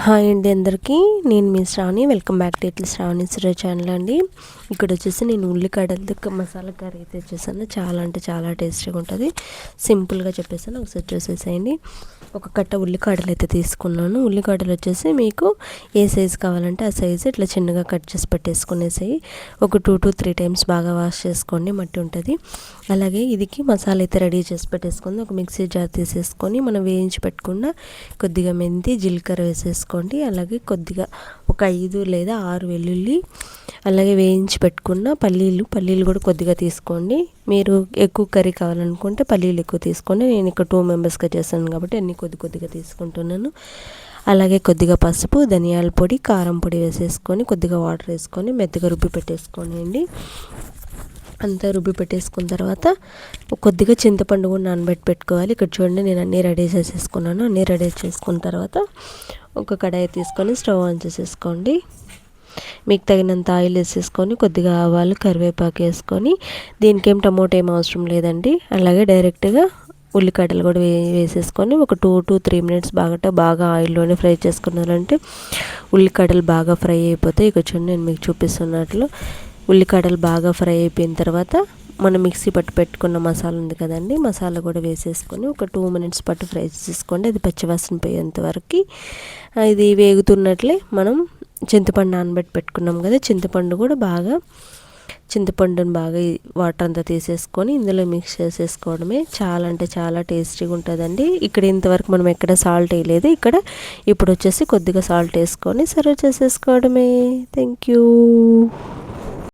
Hi అండి అందరికీ, నేను మీ శ్రావణి. వెల్కమ్ బ్యాక్ టు ఇట్లా శ్రావణి సురేష్ ఛానల్ అండి. ఇక్కడ వచ్చేసి నేను ఉల్లిగడ్డలతో మసాలా కర్రీ అయితే చేశాను. చాలా అంటే చాలా టేస్టీగా ఉంటుంది. సింపుల్గా చెప్పేసాను, ఒకసారి చూసేసేయండి. ఒక కట్ట ఉల్లిగడ్డలు అయితే తీసుకున్నాను. ఉల్లిగడ్డలు వచ్చేసి మీకు ఏ సైజు కావాలంటే ఆ సైజు ఇట్లా చిన్నగా కట్ చేసి పెట్టేసుకునేసాయి. ఒక 2 to 3 టైమ్స్ బాగా వాష్ చేసుకోండి, మట్టి ఉంటుంది. అలాగే ఇదికి మసాలా అయితే రెడీ చేసి పెట్టేసుకుంది. ఒక మిక్సీ జార్ తీసేసుకొని మనం వేయించి పెట్టుకున్న కొద్దిగా మెంతి, జీలకర్ర వేసేసుకోండి. అలాగే కొద్దిగా ఒక 5 లేదా 6 వెల్లుల్లి, అలాగే వేయించి పెట్టుకున్న పల్లీలు కూడా కొద్దిగా తీసుకోండి. మీరు ఎక్కువ కర్రీ కావాలనుకుంటే పల్లీలు ఎక్కువ తీసుకోండి. నేను ఇక్కడ 2 మెంబర్స్గా చేస్తాను కాబట్టి అన్నీ కొద్దిగా తీసుకుంటున్నాను. అలాగే కొద్దిగా పసుపు, ధనియాల పొడి, కారం పొడి వేసేసుకొని కొద్దిగా వాటర్ వేసుకొని మెత్తగా రుబ్బి పెట్టేసుకోండి. అంతా రుబ్బి పెట్టేసుకున్న తర్వాత కొద్దిగా చింతపండు కూడా నానబెట్టి పెట్టుకోవాలి. ఇక్కడ చూడండి, నేను అన్నీ రెడీ చేసేసుకున్నాను. అన్నీ రెడీ చేసుకున్న తర్వాత ఒక కడాయి తీసుకొని స్టవ్ ఆన్ చేసేసుకోండి. మీకు తగినంత ఆయిల్ వేసేసుకొని కొద్దిగా ఆవాలు, కరివేపాకు వేసుకొని, దీనికేం టమోటా ఏం అవసరం లేదండి. అలాగే డైరెక్ట్గా ఉల్లిగడ్డలు కూడా వేసేసుకొని ఒక 2 to 3 మినిట్స్ బాగా ఆయిల్లోనే ఫ్రై చేసుకున్నారంటే ఉల్లిగడ్డలు బాగా ఫ్రై అయిపోతాయి. ఇక్కడ చూడండి, నేను మీకు చూపిస్తున్నట్లు ఉల్లిగడ్డలు బాగా ఫ్రై అయిపోయిన తర్వాత మనం మిక్సీ పెట్టుకున్న మసాలా ఉంది కదండి, మసాలా కూడా వేసేసుకొని ఒక 2 మినిట్స్ ఫ్రై చేసుకోండి. అది పచ్చివాసన పోయేంత వరకు. ఇది వేగుతున్నట్లే మనం చింతపండు నానబెట్టి పెట్టుకున్నాం కదా, చింతపండుని బాగా వాటర్ అంతా తీసేసుకొని ఇందులో మిక్స్ చేసేసుకోవడమే. చాలా అంటే చాలా టేస్టీగా ఉంటుందండి. ఇక్కడ ఇంతవరకు మనం ఎక్కడ సాల్ట్ వేయలేదు. ఇప్పుడు వచ్చేసి కొద్దిగా సాల్ట్ వేసుకొని సర్వ్ చేసేసుకోవడమే. Thank you.